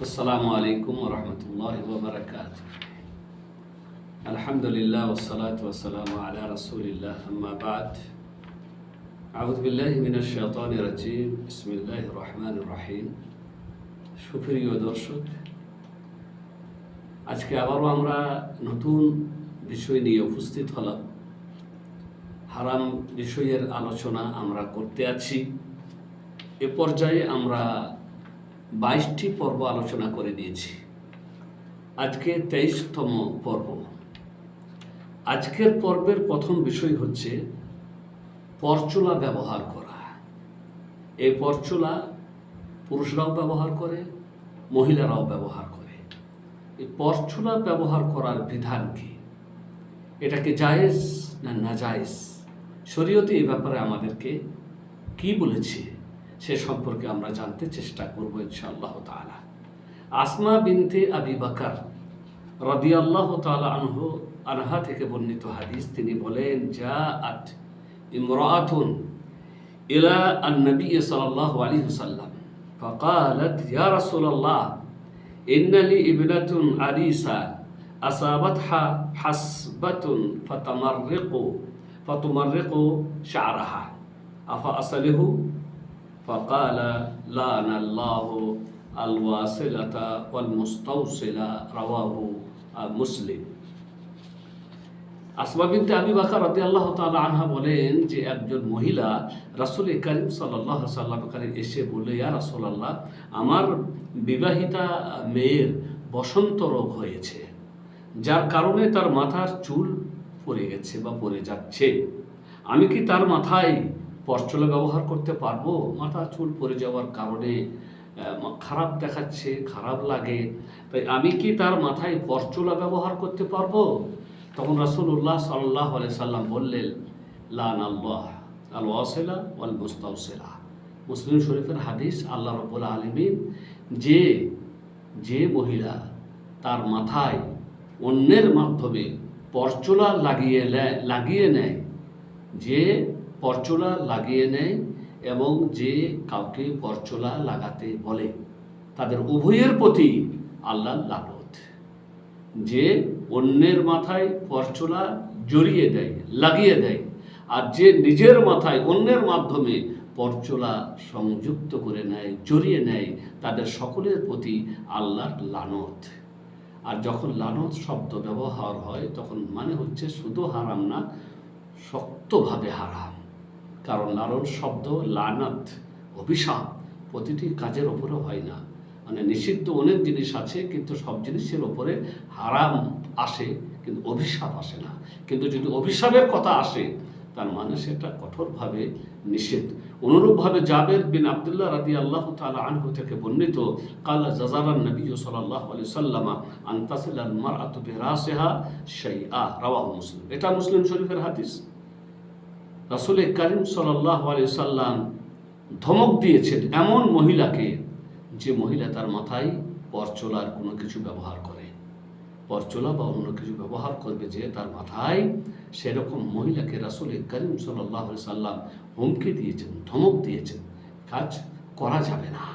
আসসালামু আলাইকুম ওয়া রাহমাতুল্লাহি ওয়া বারাকাতুহু। আলহামদুলিল্লাহ ওয়াসসালাতু ওয়াসসালামু আলা রাসূলিল্লাহ, আম্মা বা'দ। আউযু বিল্লাহি মিনাশ শাইতানির রাজীম। বিসমিল্লাহির রহমানির রহিম। সুপ্রিয় দর্শক, আজকে আবারও আমরা নতুন বিষয় নিয়ে উপস্থিত হলাম। হারাম বিষয়ের আলোচনা আমরা করতে আছি। এ পর্যায়ে আমরা 22টি পর্ব আলোচনা করে দিয়েছি। আজকে 23তম পর্ব। আজকের পর্বের প্রথম বিষয় হচ্ছে পরচুলা ব্যবহার করা। এই পরচুলা পুরুষরাও ব্যবহার করে, মহিলারাও ব্যবহার করে। এই পরচুলা ব্যবহার করার বিধান কি? এটা কি জায়েজ না নাজায়েজ? শরীয়তে এই ব্যাপারে আমাদেরকে কি বলেছে সে সম্পর্কে আমরা জানতে চেষ্টা করব ইনশাআল্লাহ তাআলা। আসমা বিনতে আবি বকর রাদিয়াল্লাহু তাআলা আনহা থেকে বর্ণিত হাদিস, তিনি বলেন, জাআত ইমরাআতুন ইলা আন-নবী সাল্লাল্লাহু আলাইহি ওয়াসাল্লাম ফাকালাত ইয়া রাসূলুল্লাহ ইন্না লি ইবনাতুন আরিসা আসাবাতহা হাসবাতুন ফাতুমাররিকু শা'রাহা আফা আসলিহু فقال لعن الله الواصلة والمستوصلة رواه মুসলিম। আসমা বিনতে আবি বকর রাদিয়াল্লাহু তাআলা আনহা বলেন যে একজন মহিলা রাসূল করিম সাল্লাল্লাহু আলাইহি ওয়াসাল্লামের কাছে এসে বলল, ইয়া রাসূলুল্লাহ, আমার বিবাহিতা মেয়ের বসন্ত রোগ হয়েছে, যার কারণে তার মাথার চুল পড়ে গেছে বা পড়ে যাচ্ছে। আমি কি তার মাথায় পরচুলা ব্যবহার করতে পারবো? মাথা চুল পড়ে যাওয়ার কারণে খারাপ দেখাচ্ছে, খারাপ লাগে, তাই আমি কি তার মাথায় পরচুলা ব্যবহার করতে পারবো? তখন রাসূলুল্লাহ সাল্লাল্লাহু আলাইহি সাল্লাম বললেন, লানাল্লাহ আল ওয়াসিলা ওয়াল মুস্তাওসিলা। মুসলিম শরীফের হাদিস। আল্লাহ রাব্বুল আলামিন যে মহিলা তার মাথায় অন্যের মাধ্যমে পরচুলা লাগিয়ে নেয়, যে পরচুলা লাগিয়ে নেয় এবং যে কাউকে পরচুলা লাগাতে বলে, তাদের উভয়ের প্রতি আল্লাহর লানত। যে অন্যের মাথায় পরচুলা জড়িয়ে দেয়, লাগিয়ে দেয়, আর যে নিজের মাথায় অন্যের মাধ্যমে পরচুলা সংযুক্ত করে নেয়, জড়িয়ে নেয়, তাদের সকলের প্রতি আল্লাহর লানত। আর যখন লানত শব্দ ব্যবহার হয় তখন মানে হচ্ছে শুধু হারাম না, শক্তভাবে হারাম। কারণ লানত শব্দ, লানত, অভিশাপ প্রতিটি কাজের ওপরে হয় না। মানে নিষিদ্ধ অনেক জিনিস আছে, কিন্তু সব জিনিসের ওপরে হারাম আসে, কিন্তু অভিশাপ আসে না। কিন্তু যদি অভিশাপের কথা আসে তার মানে সেটা কঠোরভাবে নিষেধ। অনুরূপভাবে জাবের বিন আব্দুল্লাহ রাদিয়াল্লাহু তাআলা আনহু থেকে বর্ণিত, কালা জাজারান নবী সাল্লাল্লাহু আলাইহি সাল্লাম আন তাসিলাল মারআতু বিরাসিহা শাইআ রাওয়াহু মুসলিম। এটা মুসলিম শরীফের হাদিস। রাসূল করিম সাল্লাল্লাহু আলাইহি সাল্লাম ধমক দিয়েছেন এমন মহিলাকে যে মহিলা তার মাথায় পরচুলার কোনো কিছু ব্যবহার করে, পরচুলা বা অন্য কিছু ব্যবহার করবে যে তার মাথায়, সেরকম মহিলাকে রাসূল করিম সাল্লাল্লাহু আলাইহি সাল্লাম হুমকি দিয়েছেন, ধমক দিয়েছেন, কাজ করা যাবে না।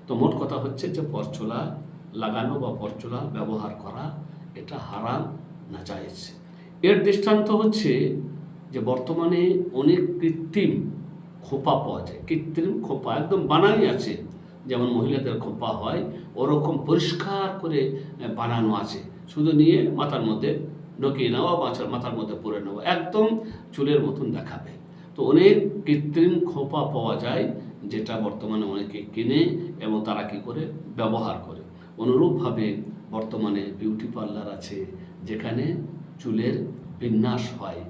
তো মোট কথা হচ্ছে যে পরচুলা লাগানো বা পরচুলা ব্যবহার করা এটা হারাম না জায়েজ। এর দৃষ্টান্ত হচ্ছে যে বর্তমানে অনেক কৃত্রিম খোপা পাওয়া যায়। কৃত্রিম খোপা একদম বানাই আছে, যেমন মহিলাদের খোপা হয় ওরকম পরিষ্কার করে বানানো আছে, শুধু নিয়ে মাথার মধ্যে ঢুকিয়ে নেওয়া, মাথার মধ্যে পরে নেওয়া, একদম চুলের মতন দেখাবে। তো অনেক কৃত্রিম খোপা পাওয়া যায়, যেটা বর্তমানে অনেকে কিনে এবং তারা কি করে ব্যবহার করে। অনুরূপভাবে বর্তমানে বিউটি পার্লার আছে যেখানে চুলের বিন্যাস হয়।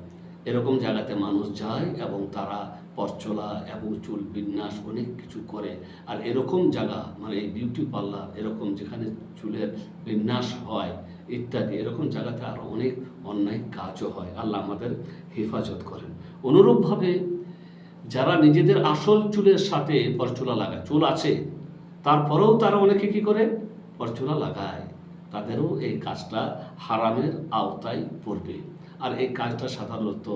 এরকম জায়গাতে মানুষ যায় এবং তারা পরচুলা এবং চুল বিন্যাস অনেক কিছু করে। আর এরকম জায়গা মানে এই বিউটি পার্লার, এরকম যেখানে চুলের বিন্যাস হয় ইত্যাদি, এরকম জায়গাতে আরও অনেক অন্যায় কাজও হয়। আল্লাহ আমাদের হেফাজত করেন। অনুরূপভাবে যারা নিজেদের আসল চুলের সাথে পরচুলা লাগায়, চুল আছে তারপরেও তারা অনেকে কী করে পরচুলা লাগায়, তাদেরও এই কাজটা হারামের আওতায় পড়বে। আর এই কাজটা সাধারণত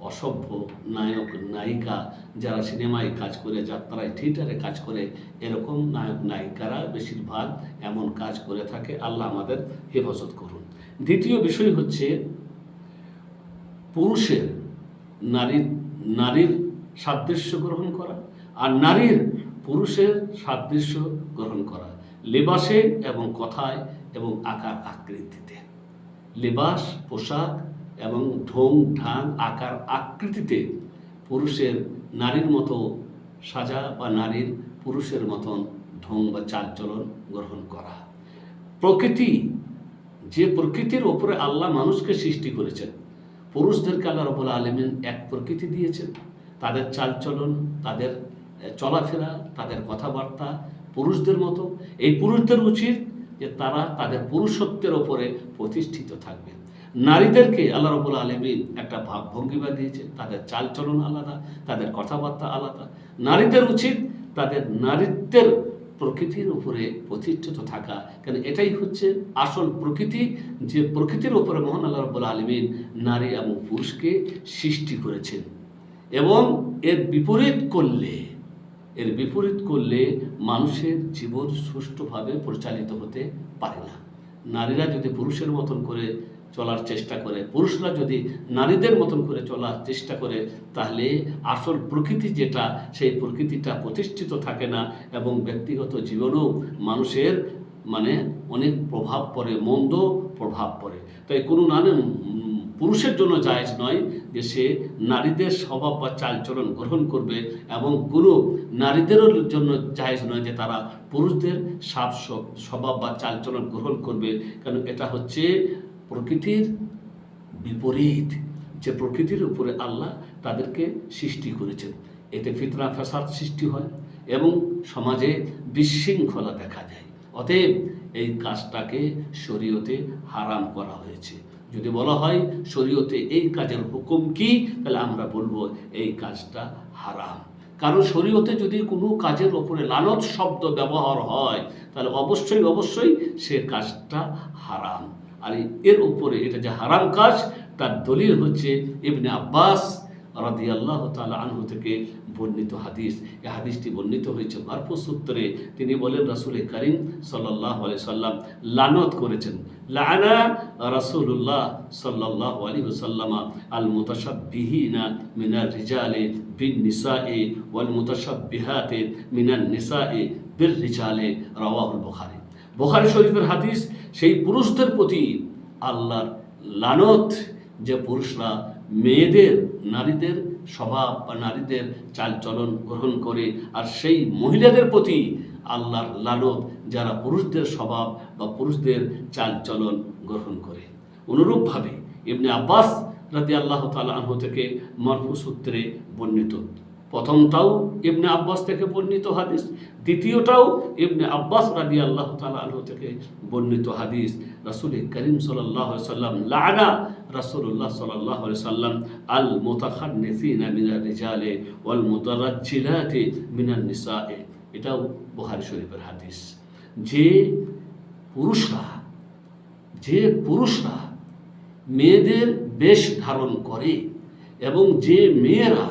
অসভ্য নায়ক নায়িকা যারা সিনেমায় কাজ করে, যাত্রায় থিয়েটারে কাজ করে, এরকম নায়ক নায়িকারা বেশিরভাগ এমন কাজ করে থাকে। আল্লাহ আমাদের হেফাজত করুন। দ্বিতীয় বিষয় হচ্ছে পুরুষের নারীর সাদৃশ্য গ্রহণ করা, আর নারীর পুরুষের সাদৃশ্য গ্রহণ করা লেবাসে এবং কথায় এবং আকার আকৃতিতে। লেবাস, পোশাক এবং ঢং ঢাং, আকার আকৃতিতে পুরুষের নারীর মতো সাজা বা নারীর পুরুষের মতন ঢং বা চালচলন গ্রহণ করা। প্রকৃতি, যে প্রকৃতির ওপরে আল্লাহ মানুষকে সৃষ্টি করেছেন, পুরুষদেরকে আল্লাহ রাব্বুল আলামিন এক প্রকৃতি দিয়েছেন। তাদের চালচলন, তাদের চলাফেরা, তাদের কথাবার্তা পুরুষদের মতো। এই পুরুষদের উচিত যে তারা তাদের পুরুষত্বের ওপরে প্রতিষ্ঠিত থাকবে। নারীদেরকে আল্লাহ রাব্বুল আলামিন একটা ভাবভঙ্গিমা দিয়েছে, তাদের চালচলন আলাদা, তাদের কথাবার্তা আলাদা। নারীদের উচিত তাদের নারীত্বের প্রকৃতির উপরে প্রতিষ্ঠিত থাকা, কারণ এটাই হচ্ছে আসল প্রকৃতি, যে প্রকৃতির উপরে মহান আল্লাহ রাব্বুল আলামিন নারী এবং পুরুষকে সৃষ্টি করেছেন। এবং এর বিপরীত করলে মানুষের জীবন সুষ্ঠুভাবে পরিচালিত হতে পারে না। নারীরা যদি পুরুষের মতন করে চলার চেষ্টা করে, পুরুষরা যদি নারীদের মতন করে চলার চেষ্টা করে, তাহলে আসল প্রকৃতি যেটা, সেই প্রকৃতিটা প্রতিষ্ঠিত থাকে না এবং ব্যক্তিগত জীবনেও মানুষের অনেক প্রভাব পড়ে, মন্দ প্রভাব পড়ে। তাই কোনো পুরুষের জন্য জায়েজ নয় যে সে নারীদের স্বভাব বা চালচলন গ্রহণ করবে, এবং কোনো নারীদেরও জন্য জায়েজ নয় যে তারা পুরুষদের স্বভাব বা চালচলন গ্রহণ করবে, কারণ এটা হচ্ছে প্রকৃতির বিপরীত। যে প্রকৃতির উপরে আল্লাহ তাদেরকে সৃষ্টি করেছেন, এতে ফিতনা ফাসাদ সৃষ্টি হয় এবং সমাজে বিশৃঙ্খলা দেখা যায়। অতএব এই কাজটাকে শরীয়তে হারাম করা হয়েছে। যদি বলা হয় শরীয়তে এই কাজের হুকুম কি, তাহলে আমরা বলবো এই কাজটা হারাম। কারণ শরীয়তে যদি কোনো কাজের ওপরে লানত শব্দ ব্যবহার হয়, তাহলে অবশ্যই সে কাজটা হারাম। আর এর উপরে এটা যে হারাম কাজ, তার দলিল হচ্ছে ইবনে আব্বাস রাদিয়াল্লাহু তাআলা আনহু থেকে বর্ণিত হাদিস। এই হাদিসটি বর্ণিত হয়েছে মারফু সূত্রে। তিনি বলেন, রাসূল করিম সাল্লাল্লাহু আলাইহি ওয়াসাল্লাম লানত করেছেন, লাআনা রাসূলুল্লাহ সাল্লাল্লাহু আলাইহি ওয়াসাল্লাম আল মুতাশাব্বিহিনা মিনার রিজালি বিন নিসাই ওয়াল মুতাশাব্বিহাতি মিনান নিসাই বির রিজালি। রাওয়াহুল বুখারী। বুখারী শরীফের হাদিস। সেই পুরুষদের প্রতি আল্লাহর লানত যে পুরুষরা নারীদের স্বভাব বা নারীদের চালচলন গ্রহণ করে, আর সেই মহিলাদের প্রতি আল্লাহর লানত যারা পুরুষদের স্বভাব বা পুরুষদের চালচলন গ্রহণ করে। অনুরূপভাবে ইবনে আব্বাস রাদিয়াল্লাহু তাআলা আনহু থেকে মারফু সূত্রে বর্ণিত। প্রথমটাও ইবনে আব্বাস থেকে বর্ণিত হাদিস, দ্বিতীয়টাও ইবনে আব্বাস রাদিয়াল্লাহু তাআলা আনহু থেকে বর্ণিত হাদিস। রাসূল করিম সাল্লাল্লাহু আলাইহি ওয়াসাল্লাম লাআনা রাসূলুল্লাহ সাল্লাল্লাহু আলাইহি ওয়াসাল্লাম আল মুতাখান্নিসিনা মিনার রিজালি ওয়াল মুতারাজ্জিলাতি মিনান নিসাই। এটাও বুখারী শরীফের হাদিস। যে পুরুষরা মেয়েদের বেশ ধারণ করে এবং যে মেয়েরা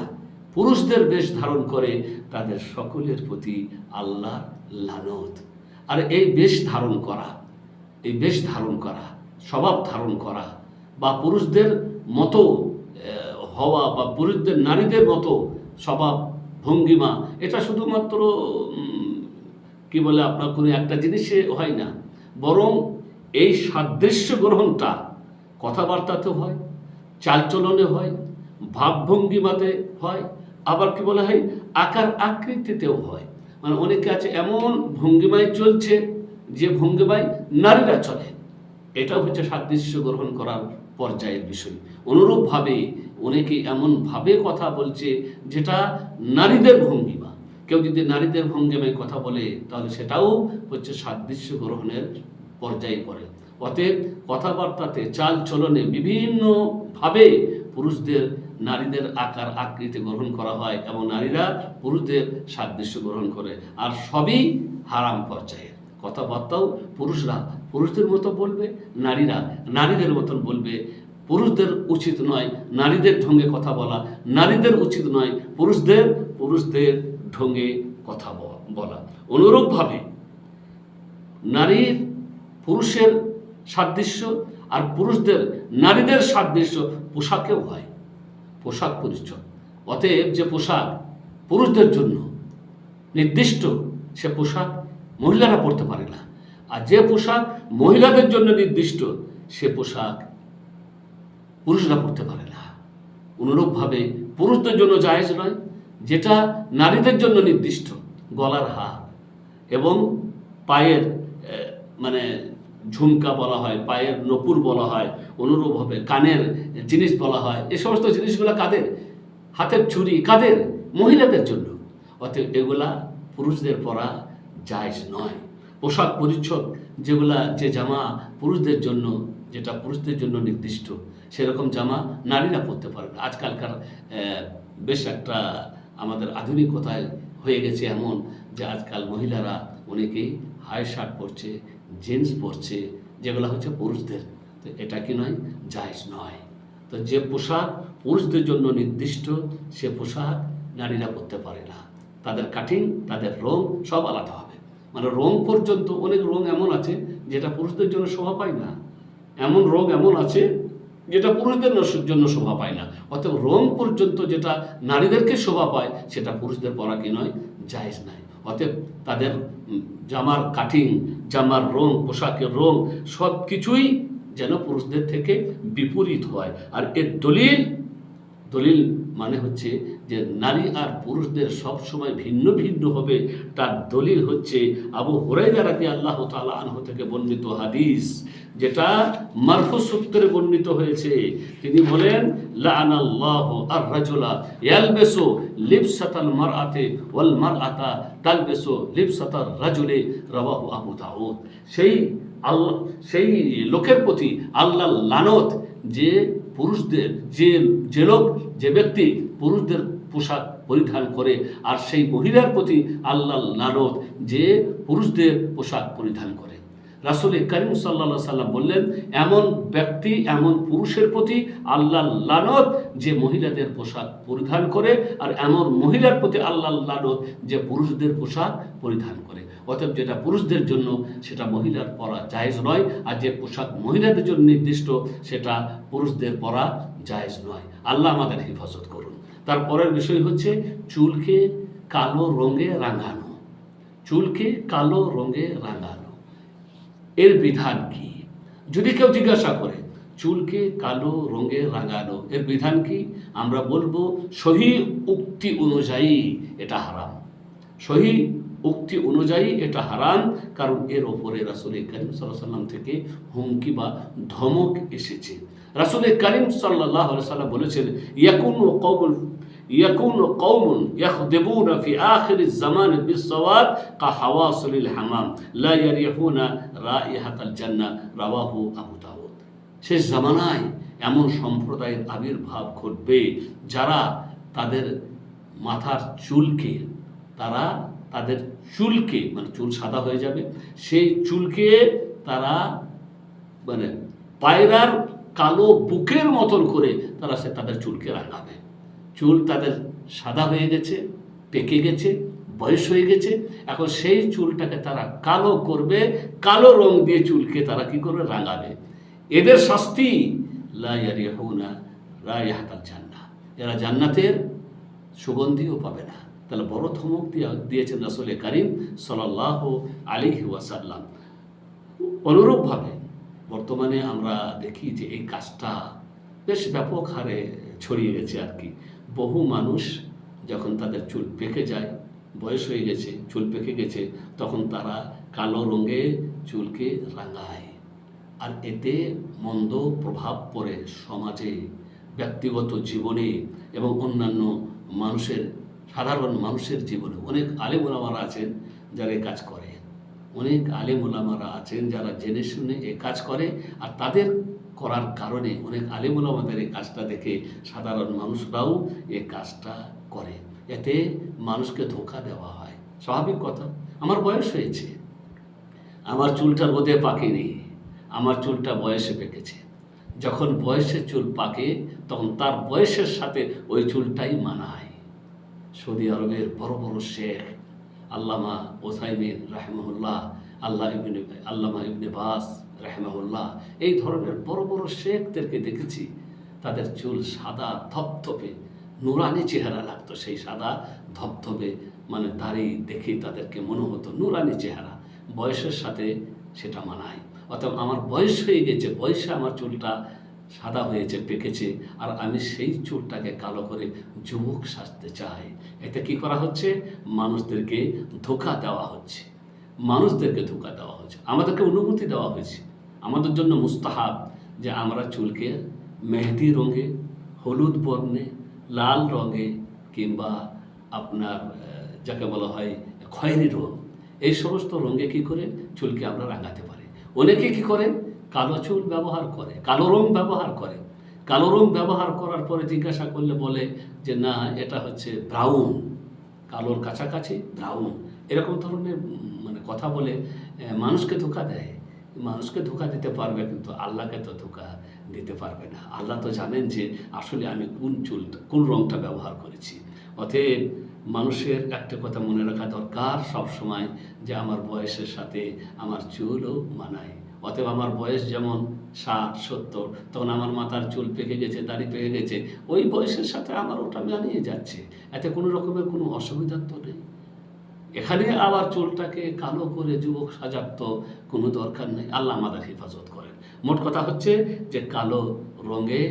পুরুষদের বেশ ধারণ করে, তাদের সকলের প্রতি আল্লাহর লানত। আর এই বেশ ধারণ করা, স্বভাব ধারণ করা বা পুরুষদের মতো হওয়া বা পুরুষদের নারীদের মতো স্বভাব ভঙ্গিমা, এটা শুধুমাত্র আপনার কোনো একটা জিনিসে হয় না, বরং এই সাদৃশ্য গ্রহণটা কথাবার্তাতেও হয়, চালচলনে হয়, ভাবভঙ্গিমাতে হয়, আবার আকার আকৃতিতেও হয়। অনেকে আছে এমন ভঙ্গিমায় চলছে যে ভঙ্গিমায় নারীরা চলে, এটাও হচ্ছে সাদৃশ্য গ্রহণ করার পর্যায়ের বিষয়। অনুরূপভাবে অনেকে এমনভাবে কথা বলছে যেটা নারীদের ভঙ্গিমা। কেউ যদি নারীদের ভঙ্গিমায় কথা বলে, তাহলে সেটাও হচ্ছে সাদৃশ্য গ্রহণের পর্যায়ে পড়ে। অতএব কথাবার্তাতে, চাল চলনে বিভিন্নভাবে নারীদের আকার আকৃতি গ্রহণ করা হয় এবং নারীরা পুরুষদের সাদৃশ্য গ্রহণ করে, আর সবই হারাম পর্যায়ের। কথাবার্তাও পুরুষরা পুরুষদের মতো বলবে, নারীরা নারীদের মতন বলবে, পুরুষদের উচিত নয় নারীদের ঢঙ্গে কথা বলা, নারীদের উচিত নয় পুরুষদের ঢঙ্গে কথা বলা। অনুরূপভাবে নারীর পুরুষের সাদৃশ্য আর পুরুষদের নারীদের সাদৃশ্য পোশাকেও হয়, পোশাক পরিচ্ছদ। অতএব যে পোশাক পুরুষদের জন্য নির্দিষ্ট সে পোশাক মহিলারা পরতে পারে না, আর যে পোশাক মহিলাদের জন্য নির্দিষ্ট সে পোশাক পুরুষরা পরতে পারে না। অনুরূপভাবে পুরুষদের জন্য জায়েজ নয় যেটা নারীদের জন্য নির্দিষ্ট, গলার হার এবং পায়ের মানে ঝুমকা বলা হয়, পায়ের নপুর বলা হয়, অনুরূপভাবে কানের জিনিস বলা হয়। এ সমস্ত জিনিসগুলো কাদের? হাতের চুড়ি কাদের? মহিলাদের জন্য। অতএব এগুলা পুরুষদের পরা জায়েজ নয়। পোশাক পরিচ্ছদ যেগুলা, যে জামা পুরুষদের জন্য, যেটা পুরুষদের জন্য নির্দিষ্ট, সেরকম জামা নারীরা পরতে পারে না। আজকালকার বেশ একটা আমাদের আধুনিকতায় হয়ে গেছে এমন যে আজকাল মহিলারা অনেকেই হাই শার্ট পরছে, জিন্স পরছে, যেগুলো হচ্ছে পুরুষদের। তো এটা কি নয়? জায়েজ নয়। তো যে পোশাক পুরুষদের জন্য নির্দিষ্ট সে পোশাক নারীরা পরতে পারে না। তাদের কাটিং, তাদের রং সব আলাদা হবে। মানে রং পর্যন্ত, অনেক রং এমন আছে যেটা পুরুষদের জন্য শোভা পায় না, এমন রং এমন আছে যেটা পুরুষদের জন্য শোভা পায় না। অতএব রং পর্যন্ত যেটা নারীদেরকে শোভা পায় সেটা পুরুষদের পরা কি নয়? জায়েজ নাই। অতএব তাদের জামার কাটিং, জামার রং, পোশাকের রং সব কিছুই যেন পুরুষদের থেকে বিপরীত হয়। আর এর দলিল মানে হচ্ছে যে নারী আর পুরুষদের সব সময় ভিন্ন ভিন্ন হবে। তার দলিল হচ্ছে আবু হুরায়রা রাদিয়াল্লাহু তাআলা আনহু থেকে বর্ণিত হাদিস, যেটা মারফু সূত্রে বর্ণিত হয়েছে। তিনি বলেন, লাআনাল্লাহু আর-রাজুলা ইয়ালবিসু লিবসাতাল মারআতি ওয়াল মারআতা তালবিসু লিবসাতার রাজুলি, রাওয়াহু আবু দাউদ। সেই লোকের প্রতি আল্লাহর লানত যে পুরুষদের, যে ব্যক্তি পুরুষদের পোশাক পরিধান করে, আর সেই মহিলার প্রতি আল্লাহর লানত যে পুরুষদের পোশাক পরিধান করে। রাসূল করিম সাল্লাল্লাহু আলাইহি সাল্লাম বললেন, এমন ব্যক্তি, এমন পুরুষের প্রতি আল্লাহর লানত যে মহিলাদের পোশাক পরিধান করে, আর এমন মহিলার প্রতি আল্লাহর লানত যে পুরুষদের পোশাক পরিধান করে। অতএব যেটা পুরুষদের জন্য সেটা মহিলার পরা জায়েজ নয়, আর যে পোশাক মহিলাদের জন্য নির্দিষ্ট সেটা পুরুষদের পরা জায়েজ নয়। আল্লাহ আমাদের হেফাজত করুন। তারপরের বিষয় হচ্ছে চুলকে কালো রঙে রাঙানো। চুলকে কালো রঙে রাঙানো এর বিধান কি? যদি কেউ জিজ্ঞাসা করে চুলকে কালো রঙে রাঙানো এর বিধান কি, আমরা বলবো সহিহ উক্তি অনুযায়ী এটা হারাম। সহিহ উক্তি অনুযায়ী এটা হারাম, কারণ এর ওপরে রাসূল করিম সাল্লাল্লাহু আলাইহি সাল্লাম থেকে হুমকি বা ধমক এসেছে। রাসূল করিম সাল্লাল্লাহু আলাইহি সাল্লাম বলেছেন, ইয়াকুনু কওমুন ইয়াখদিবুনা ফি আখিরিজ জামান বিসসাওয়াদ কাহাওয়াসিলিল হামাম লা ইয়ারিহুনা রাইহাতাল জান্নাহ, রাওয়াহু আবু দাউদ। শেষ জামানায় এমন সম্প্রদায়ের আবির্ভাব ঘটবে যারা তাদের মাথার চুলকে, তাদের চুলকে মানে চুল সাদা হয়ে যাবে, সেই চুলকে তারা মানে পায়রার কালো বুকের মতন করে তারা তাদের চুলকে রাঙাবে। চুল তাদের সাদা হয়ে গেছে, পেকে গেছে, বয়স হয়ে গেছে, এখন সেই চুলটাকে তারা কালো করবে, কালো রং দিয়ে চুলকে তারা কি করবে? রাঙাবে। এদের শাস্তি লা ইয়ারিহুনা রাইহাতাল জান্নাহ, এরা জান্নাতের সুগন্ধিও পাবে না। তাহলে বড় ধমক দিয়েছেন রাসূল করিম সাল্লাল্লাহু আলাইহি ওয়াসাল্লাম। অনুরূপভাবে বর্তমানে আমরা দেখি যে এই কাজটা বেশ ব্যাপক হারে ছড়িয়ে গেছে আর কি। বহু মানুষ যখন তাদের চুল পেকে যায়, বয়স হয়ে গেছে, চুল পেকে গেছে, তখন তারা কালো রঙে চুলকে রাঙায়। আর এতে মন্দ প্রভাব পড়ে সমাজে, ব্যক্তিগত জীবনে এবং অন্যান্য মানুষের, সাধারণ মানুষের জীবনে। অনেক আলেম ওলামারা আছেন যারা এই কাজ করে, অনেক আলেম ওলামারা আছেন যারা জেনে শুনে এই কাজ করে, আর তাদের করার কারণে অনেক আলেম ওলামাদের এই কাজটা দেখে সাধারণ মানুষরাও এই কাজটা করে। এতে মানুষকে ধোঁকা দেওয়া হয়। স্বাভাবিক কথা, আমার বয়স হয়েছে, আমার চুলটা রোদে পাকেনি, আমার চুলটা বয়সে পেকেছে, যখন বয়সে চুল পাকে তখন তার বয়সের সাথে ওই চুলটাই মানায়। সৌদি আরবের বড় বড় শেখ আল্লামা ওসাইমিন রাহেমাহুল্লাহ, আল্লামা ইবনে বাস রাহেমাহুল্লাহ, এই ধরনের বড় বড় শেখদেরকে দেখেছি তাদের চুল সাদা ধপধপে নুরানি চেহারা লাগতো। সেই সাদা ধপধপে মানে দাড়ি দেখে তাদেরকে মনে হতো নুরানি চেহারা, বয়সের সাথে সেটা মানায়। অর্থাৎ আমার বয়স হয়ে গেছে, বয়সে আমার চুলটা সাদা হয়েছে, পেকেছে, আর আমি সেই চুলটাকে কালো করে যুবক সাজতে চাই। এতে কি করা হচ্ছে? মানুষদেরকে ধোঁকা দেওয়া হচ্ছে, মানুষদেরকে ধোঁকা দেওয়া হচ্ছে। আমাদেরকে অনুমতি দেওয়া হয়েছে, আমাদের জন্য মুস্তাহাব যে আমরা চুলকে মেহেদি রঙে, হলুদ বর্ণে, লাল রঙে কিংবা আপনার যাকে বলা হয় খয়েরি রঙ, এই সমস্ত রঙে কি করে চুলকে আমরা রাঙাতে পারি। অনেকে কি করে? কালো চুল ব্যবহার করে, কালো রং ব্যবহার করে। কালো রং ব্যবহার করার পরে জিজ্ঞাসা করলে বলে যে না, এটা হচ্ছে ব্রাউন, কালোর কাছাকাছি ব্রাউন, এরকম ধরনের মানে কথা বলে মানুষকে ধোঁকা দেয়। মানুষকে ধোঁকা দিতে পারবে, কিন্তু আল্লাহকে তো ধোঁকা দিতে পারবে না। আল্লাহ তো জানেন যে আসলে আমি কোন রংটা ব্যবহার করেছি। অতএব মানুষের একটা কথা মনে রাখা দরকার সব সময় যে আমার বয়সের সাথে আমার চুলও মানায়। অতএব আমার বয়স যেমন 60-70, তখন আমার মাথার চুল পেকে গেছে, দাড়ি পেকে গেছে, ওই বয়সের সাথে আমার ওটা মানিয়ে যাচ্ছে, এতে কোনো রকমের কোনো অসুবিধা তো নেই। এখানে আবার চুলটাকে কালো করে যুবক সাজার তো কোনো দরকার নেই। আল্লাহ আমাদের হেফাজত করেন। মোট কথা হচ্ছে যে কালো রঙে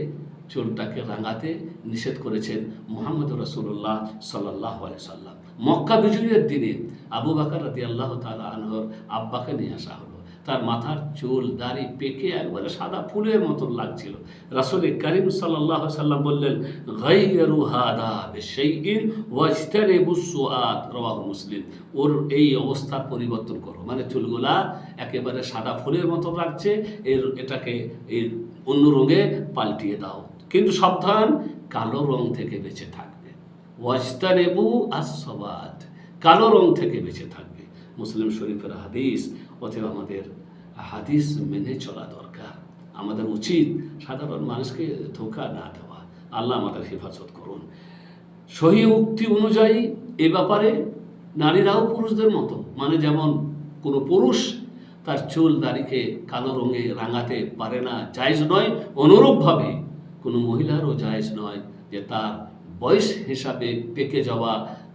চুলটাকে রাঙাতে নিষেধ করেছেন মুহাম্মদ রাসূলুল্লাহ সাল্লাল্লাহু আলাইহি সাল্লাম। মক্কা বিজয়ের দিনে আবু বকর রাদিয়াল্লাহু তাআলা আনহুর আব্বাকে নিয়ে আসা হলো। তার মাথার চুল দাড়ি পেকে একবারে সাদা ফুলের মতো লাগছিল। রাসূল করিম সাল্লাল্লাহু আলাইহি সাল্লাম বললেন, গায়রু হাদা বিশাইইন ওয়াজতানিবুস সুআদ, রাওয়াহু মুসলিম। ওর এই অবস্থার পরিবর্তন করো, মানে চুলগুলা একেবারে সাদা ফুলের মতো লাগছে, এটাকে এই অন্য রঙে পাল্টিয়ে দাও, কিন্তু সাবধান, কালো রং থেকে বেঁচে থাকবে। ওয়াজতানিবু আস-সাওয়াদ, কালো রং থেকে বেঁচে থাকবে। মুসলিম শরীফের হাদিস। অতএব আমাদের হাদিস মেনে চলা দরকার। আমাদের উচিত সাধারণ মানুষকে ধোঁকা না দেওয়া। আল্লাহ আমাদের হেফাজত করুন। সহি উক্তি অনুযায়ী এ ব্যাপারে নারীরাও পুরুষদের মতো, মানে যেমন কোনো পুরুষ তার চুল দাড়িকে কালো রঙে রাঙাতে পারে না, জায়েজ নয়, অনুরূপভাবে কোনো মহিলারও জায়েজ নয় যে তার বয়স হিসাবে পেকে যাওয়া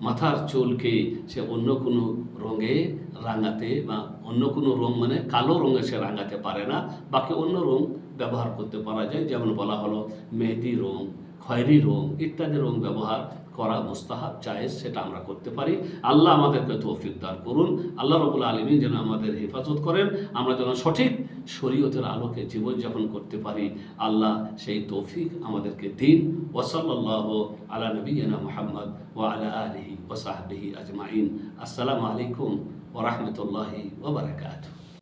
মাথার চুলকে সে অন্য কোনো রঙে রাঙাতে, বা অন্য কোনো রঙ মানে কালো রঙে সে রাঙাতে পারে না, বাকি অন্য রঙ ব্যবহার করতে পারা যায়। যেমন বলা হলো মেহেদি রঙ, খয়েরি রঙ ইত্যাদি রঙ ব্যবহার করা মুস্তাহাব, জায়েজ, সেটা আমরা করতে পারি। আল্লাহ আমাদেরকে তৌফিক দান করুন। আল্লাহ রাব্বুল আলামিন যেন আমাদের হেফাজত করেন, আমরা যেন সঠিক শরীয়তের আলোকে জীবনযাপন করতে পারি। আল্লাহ সেই তৌফিক আমাদেরকে দিন। ওয়া সাল্লাল্লাহু আলা নবিয়িনা মুহাম্মদ ওয়া আলা আলিহি ওয়া সাহবিহি আজমাইন। আসসালামু আলাইকুম ওয়া রাহমাতুল্লাহি ওয়া বারাকাতুহু।